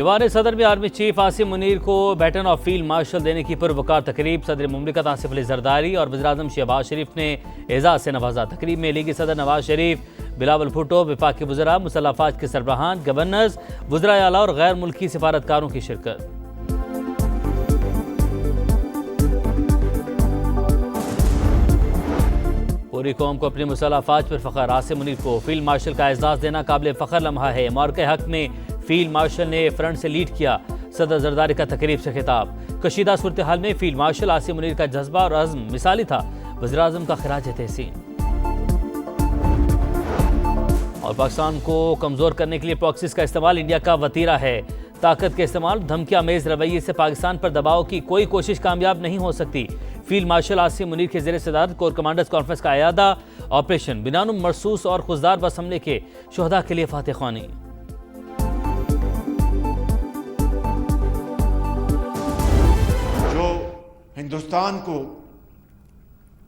Ivan सदर में army chief Asim Munir को बैटन ऑफ फील्ड मार्शल देने की पुरवकार तकरीब। सदर मुमलिकत आसिफ अली जरदारी और वज़ीर-ए-आज़म शहबाज शरीफ ने एजाज से नवाजा। तकरीब में लीगी सदर नवाज शरीफ, बिलावल भुट्टो, वफाकी वज़रा, मुसल्लह अफ़वाज के सरबराहान, गवर्नर्स, वज़राए आला और गैर मुल्की सिफारतकारों की शिरकत। पूरी कौम को अपनी मुसल्लह अफ़वाज पर फ़ख्र। आसिम मुनीर को फील्ड मार्शल का एजाज़ देना काबिल फ़ख्र लम्हा है। मार्के हक में फील्ड मार्शल ने फ्रंट से लीड किया। सदर जरदारी का तकरीब से खिताब। कशीदा सूरत हाल में फील्ड मार्शल आसिम मुनीर का जज्बा और अज़्म मिसाली था। वज़ीर-ए-आज़म का खिराज तहसीन। और पाकिस्तान को कमज़ोर करने के लिए प्रॉक्सीज़ का इस्तेमाल इंडिया का वतीरा है। ताकत के इस्तेमाल, धमकियामेज़ रवैये से पाकिस्तान पर दबाव की कोई कोशिश कामयाब नहीं हो सकती। फील्ड मार्शल आसिम मुनीर के ज़ेर सदारत कोर कमांडर्स कॉन्फ्रेंस का अयादा। ऑपरेशन बिनानुम मरसूस और खुजदार बस हमले के शहदा के लिए फातह ख्वानी। जो हिंदुस्तान को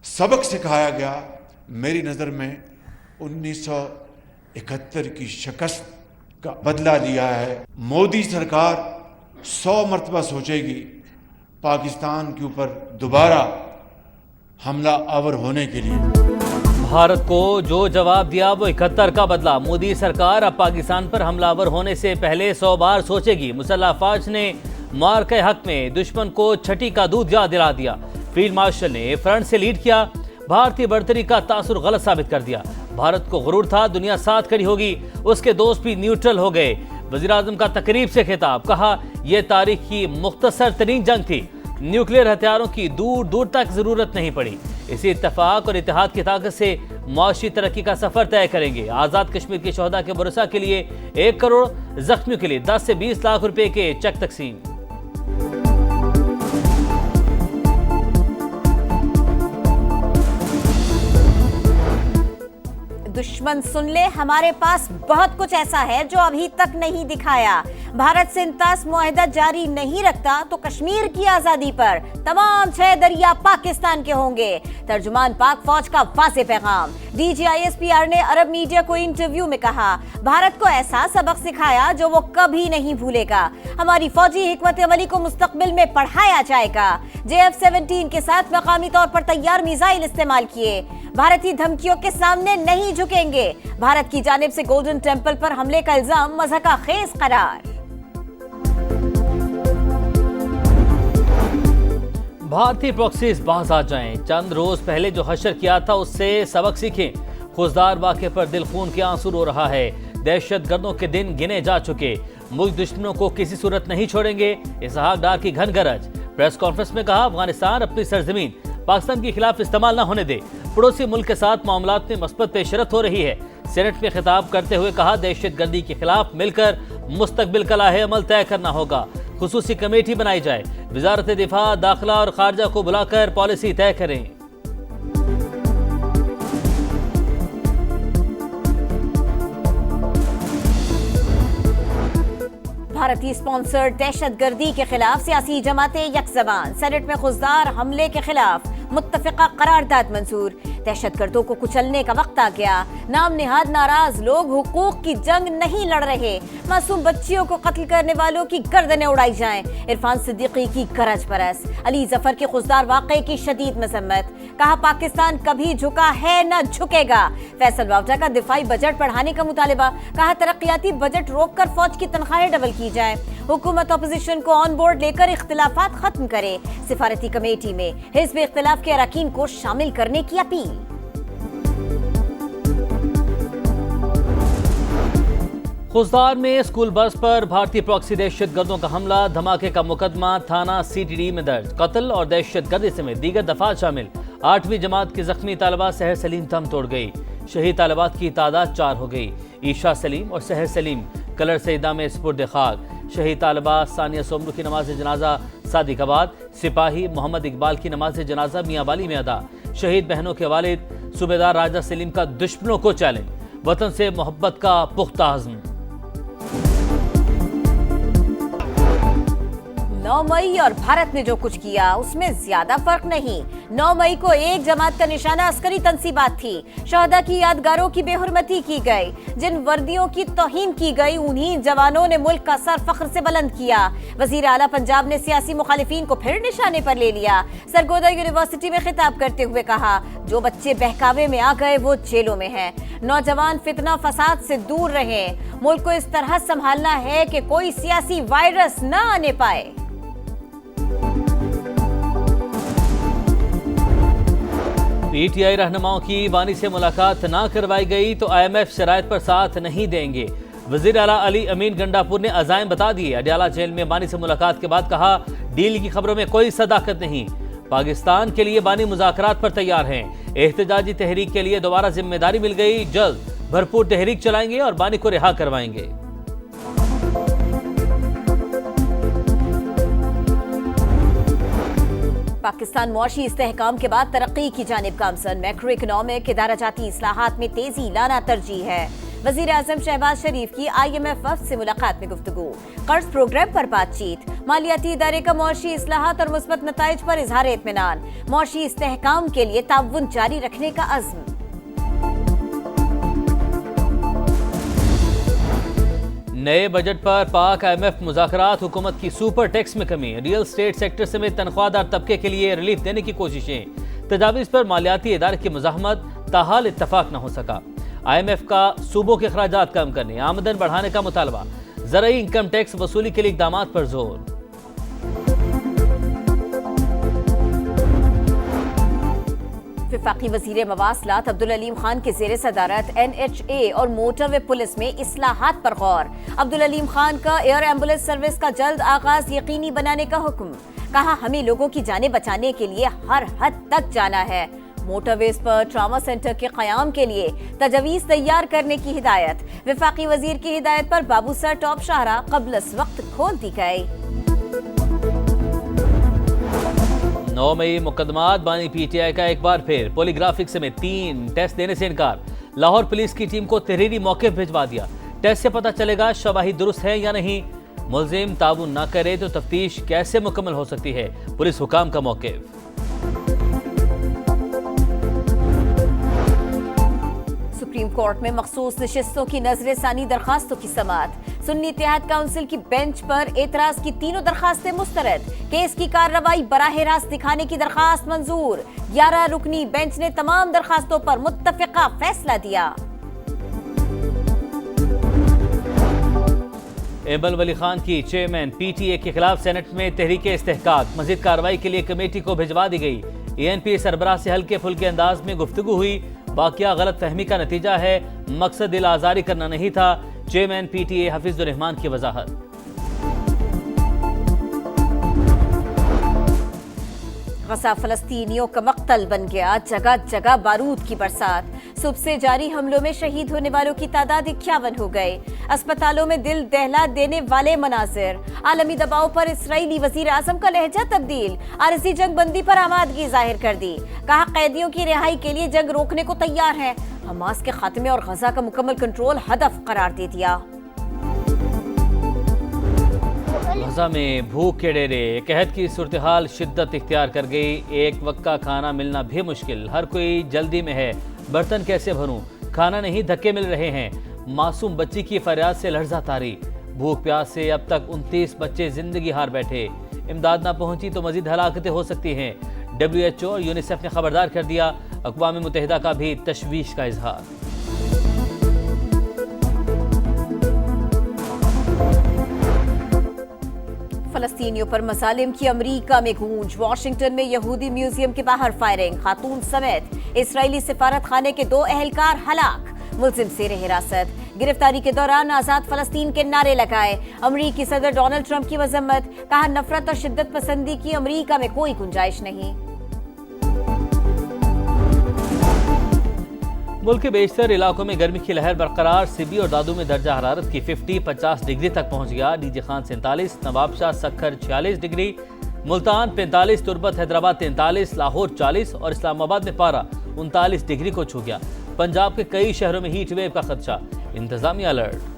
सबक सिखाया गया, मेरी नज़र में 1971 की शिकस्त का बदला लिया है। मोदी सरकार 100 मरतबा सोचेगी पाकिस्तान के ऊपर दोबारा हमला आवर होने के लिए। भारत को जो जवाब दिया वो 71 का बदला। मोदी सरकार अब पाकिस्तान पर हमलावर होने से पहले 100 बार सोचेगी। मुसल्लह अफ़वाज ने मार के हक में दुश्मन को छठी का दूध याद दिला दिया। फील्ड मार्शल ने फ्रंट से लीड किया। भारतीय बढ़तरी का तासुर गलत साबित कर दिया। भारत को गुरूर था दुनिया साथ खड़ी होगी, उसके दोस्त भी न्यूट्रल हो गए। वज़ीर-ए-आज़म का तकरीब से खिताब। कहा यह तारीख की मुख्तसर तरीन जंग थी। न्यूक्लियर हथियारों की दूर दूर तक जरूरत नहीं पड़ी। इसी इत्तेफाक और इत्तेहाद की ताकत से मुआशी तरक्की का सफर तय करेंगे। आज़ाद कश्मीर के शहदा के भरोसा के लिए 1 करोड़, जख्मियों के लिए 10 से 20 लाख रुपए के चेक तकसीम। दुश्मन सुन ले, हमारे पास बहुत कुछ ऐसा है जो अभी तक नहीं दिखाया। भारत से इंतास मुआहिदा जारी नहीं रखता तो कश्मीर की आजादी पर तमाम 6 दरिया पाकिस्तान के होंगे। तर्जुमान पाक फौज का वाज़ेह पैगाम। DGISPR ने अरब मीडिया को इंटरव्यू में कहा, भारत को ऐसा सबक सिखाया जो वो कभी नहीं भूलेगा। हमारी फौजी हिकमत अमली को मुस्तकबिल में पढ़ाया जाएगा। JF-17 के साथ मकामी तौर पर तैयार मिसाइल इस्तेमाल किए। भारतीय धमकियों के सामने नहीं झुकेंगे। भारत की जानिब से गोल्डन टेम्पल पर हमले का इल्जाम मज़हका खेज करार। भारतीय प्रॉक्सीज बाज आ जाएं। चंद रोज पहले जो हशर किया था उससे सबक सीखें। खुजदार वाक़े पर दिल खून के आंसू रो रहा है। दहशत गर्दों के दिन गिने जा चुके। मुल्क दुश्मनों को किसी सूरत नहीं छोड़ेंगे। इसहाक डार की घन गरज। प्रेस कॉन्फ्रेंस में कहा, अफगानिस्तान अपनी सरजमीन पाकिस्तान के खिलाफ इस्तेमाल न होने दे। पड़ोसी मुल्क के साथ मामलात में मस्बत पेशरत हो रही है। सेनेट में खिताब करते हुए कहा, दहशत गर्दी के खिलाफ मिलकर मुस्तकबिल का लाहे अमल तय करना होगा। खुसूसी कमेटी बनाई जाए। वजारत दिफा, दाखिला और खारजा को बुलाकर पॉलिसी तय करें। भारतीय स्पॉन्सर्ड दहशतगर्दी के खिलाफ सियासी जमातें यकज़बान। सेनेट में खुजदार हमले के खिलाफ मुत्तफ़िक़ा करारदाद मंजूर। दहशतगर्दों को कुचलने का वक्त आ गया। नाम निहाद नाराज लोग हुकूक की जंग नहीं लड़ रहे। मासूम बच्चियों को कत्ल करने वालों की गर्दनें उड़ाई जाएं। इरफान सिद्दीकी की गरज बरस। अली जफर के खुजदार वाक़े की शदीद मजम्मत। कहा, पाकिस्तान कभी झुका है न झुकेगा। फैसल वावटा का दिफाई बजट बढ़ाने का मुतालिबा। कहा, तरक्याती बजट रोककर फौज की तनख्वाहें डबल की जाए। हुकूमत अपोजिशन को ऑन बोर्ड लेकर इख्तिलाफात खत्म करे। सिफारती कमेटी में हिज़्ब इख्तिलाफ के अरकान को शामिल करने की अपील। खुजदार में स्कूल बस पर भारतीय प्रॉक्सी दहशत गर्दों का हमला। धमाके का मुकदमा थाना CTD में दर्ज। कत्ल और दहशत गर्दी समेत दीगर दफात शामिल। 8वीं जमात की जख्मी तालिबा सहर सलीम दम तोड़ गई। शहीद तालिबात की तादाद 4 हो गई। ईशा सलीम और सहर सलीम कलर सईदा में सुपुर्द खाक। शहीद तालिबा सानिया सोमरू की नमाज जनाजा सादिकाबाद। सिपाही मोहम्मद इकबाल की नमाज जनाजा मियाँ वाली में अदा। शहीद बहनों के वालिद सूबेदार राजा सलीम का दुश्मनों को चैलेंज। वतन से मोहब्बत का पुख्ता अज़्म। 9 मई और भारत ने जो कुछ किया उसमें ज्यादा फर्क नहीं। 9 मई को एक जमात का निशाना अस्करी तंसीबात थी। शहदा की यादगारों की बेहुरमती की गई, जिन वर्दियों की तौहीन की गई उन्हीं जवानों ने मुल्क का सर फख्र से बुलंद किया। वजीर आला पंजाब ने सियासी मुखालिफिन को फिर निशाने पर ले लिया। सरगोदा यूनिवर्सिटी में खिताब करते हुए कहा, जो बच्चे बहकावे में आ गए वो जेलों में हैं। नौजवान फितना फसाद से दूर रहें। मुल्क को इस तरह संभालना है कि कोई सियासी वायरस न आने पाए। पीटीआई रहनुमाओं की वानी से मुलाकात ना करवाई गई तो IMF शराइत पर साथ नहीं देंगे। वजीर आला अली अमीन गंडापुर ने अजाइम बता दिए। अडयाला जेल में बानी से मुलाकात के बाद कहा, डील की खबरों में कोई सदाकत नहीं। पाकिस्तान के लिए बानी मुज़ाकरात पर तैयार हैं। एहतजाजी तहरीक के लिए दोबारा जिम्मेदारी मिल गई। जल्द भरपूर तहरीक चलाएंगे और बानी को रिहा करवाएंगे। पाकिस्तान मुआशी इस्तेहकाम के बाद तरक्की की जानिब गामजन। मैक्रो इकोनॉमिक इदाराजाती इस्लाहात में तेजी लाना तरजीह है। वजीर आजम शहबाज शरीफ की IMF वफ्द से मुलाकात में गुफ्तगू। कर्ज प्रोग्राम पर बातचीत। मालियाती इदारे का मुआशी इस्लाहात और मुस्बत नताइज पर इजहार इत्मीनान। मुआशी इस्तेहकाम के लिए ताउन जारी रखने का अज़्म। नए बजट पर पाक IMF मुज़ाकरात। हुकूमत की सुपर टैक्स में कमी। रियल स्टेट सेक्टर समेत तनख्वाहदार तबके के लिए रिलीफ देने की कोशिशें। तजावीज़ पर मालियाती इदारे की मुज़ाहमत, ताहाल इत्तफाक न हो सका। IMF का सूबों के अखराजात कम करने, आमदन बढ़ाने का मुतालबा। ज़राई इनकम टैक्स वसूली के लिए इक़दामात पर जोर। वफाकी वजीर मवासलात अब्दुल अलीम खान के जेर सदारत NHA और मोटरवे पुलिस में इस्लाहात पर गौर। अब्दुल अलीम खान का एयर एम्बुलेंस सर्विस का जल्द आगाज यकीनी बनाने का हुक्म। कहा, हमें लोगों की जानें बचाने के लिए हर हद तक जाना है। मोटरवेज पर ट्रामा सेंटर के क़याम के लिए तजवीज़ तैयार करने की हिदायत। वफाकी वजीर की हिदायत पर बाबू सर टॉप शाहरा क़ब्ल वक्त खोल दी गई। 9 मई मुकदमात। बानी PTI का एक बार फिर पॉलीग्राफिक समेत 3 टेस्ट देने से इनकार। लाहौर पुलिस की टीम को तहरीरी मौके भिजवा दिया। टेस्ट से पता चलेगा शवाहिद दुरुस्त है या नहीं। मुलजिम ताउन न करे तो तफ्तीश कैसे मुकम्मल हो सकती है। पुलिस हुकाम का मौक़िफ़। सुप्रीम कोर्ट में मखसूस नशिस्तों की नजरसानी दरखास्तों की समाअत। सुन्नी इत्तेहाद काउंसिल की बेंच पर एतराज की तीनों दरखास्तें मुस्तरद। केस की कार्रवाई बराह रास्त दिखाने की दरखास्त मंजूर। 11 रुकनी बेंच ने तमाम दरखास्तों पर मुत्तफिका फैसला दिया। एबल वली खान की चेयरमैन PTA के खिलाफ सेनेट में तहरीक इस्तेहकाक। मजीद कार्रवाई के लिए कमेटी को भिजवा दी गई। ANP सरबराह से हल्के फुल्के अंदाज में गुफ्तगू हुई। वाकया गलत फहमी का नतीजा है, मकसद दिल आजारी करना नहीं था। चेयरमैन PTA हफीजुर रहमान की वजाहत। गजा फलस्तीनियों का मक्तल बन गया। जगह जगह बारूद की बरसात। सुबह से जारी हमलों में शहीद होने वालों की तादाद 51 हो गए। अस्पतालों में दिल दहला देने वाले मनाजिर। आलमी दबाव पर इसराइली वजीर आजम का लहजा तब्दील। आरजी जंग बंदी पर आमादगी जाहिर कर दी। कहा, कैदियों की रिहाई के लिए जंग रोकने को तैयार है। हमास के खात्मे और गजा का मुकम्मल कंट्रोल हदफ करार दे दिया। गजा में भूख के डेरे, कहत की सूरत हाल शिद्दत इख्तियार कर गई। एक वक्त का खाना मिलना भी मुश्किल। हर कोई जल्दी में है। बर्तन कैसे भरूं? खाना नहीं, धक्के मिल रहे हैं। मासूम बच्ची की फरियाद से लर्जा तारी। भूख प्यास से अब तक 29 बच्चे जिंदगी हार बैठे। इमदाद ना पहुंची तो मजीद हलाकतें हो सकती हैं। WHO और यूनिसेफ ने खबरदार कर दिया। अक़वाम मुत्तहिदा का भी तशवीश का इजहार। फलस्तीनियों पर मसालिम की अमरीका में गूंज। वाशिंगटन में यहूदी म्यूजियम के बाहर फायरिंग। खातून समेत इजरायली सिफारत खाने के 2 एहलकार हलाक। मुलजिम जेर हिरासत। गिरफ्तारी के दौरान आजाद फलस्तीन के नारे लगाए। अमरीकी सदर डोनाल्ड ट्रंप की मजम्मत। कहा, नफरत और शिद्दत पसंदी की अमरीका में कोई गुंजाइश नहीं। मुल्क के बेशतर इलाकों में गर्मी की लहर बरकरार। सिबी और दादू में दर्जा हरारत की 50 डिग्री तक पहुंच गया। डीजे खान 47, नवाबशाह सक्खर 46 डिग्री, मुल्तान 45, तुर्बत हैदराबाद 43, लाहौर 40 और इस्लामाबाद में पारा 39 डिग्री को छू गया। पंजाब के कई शहरों में हीट वेव का खदशा। इंतजामिया अलर्ट।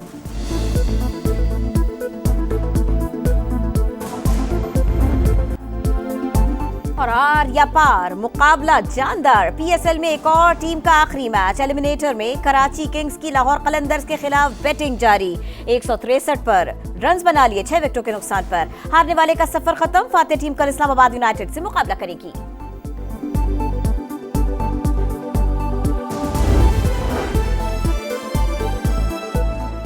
और हार या पार, मुकाबला जानदार। पीएसएल में एक और टीम का आखिरी मैच। एलिमिनेटर में कराची किंग्स की लाहौर कलंदर्स के खिलाफ बैटिंग जारी। 163 पर रन्स बना लिए 6 विकेटों के नुकसान पर। हारने वाले का सफर खत्म। फातेह टीम कल इस्लामाबाद यूनाइटेड से मुकाबला करेगी।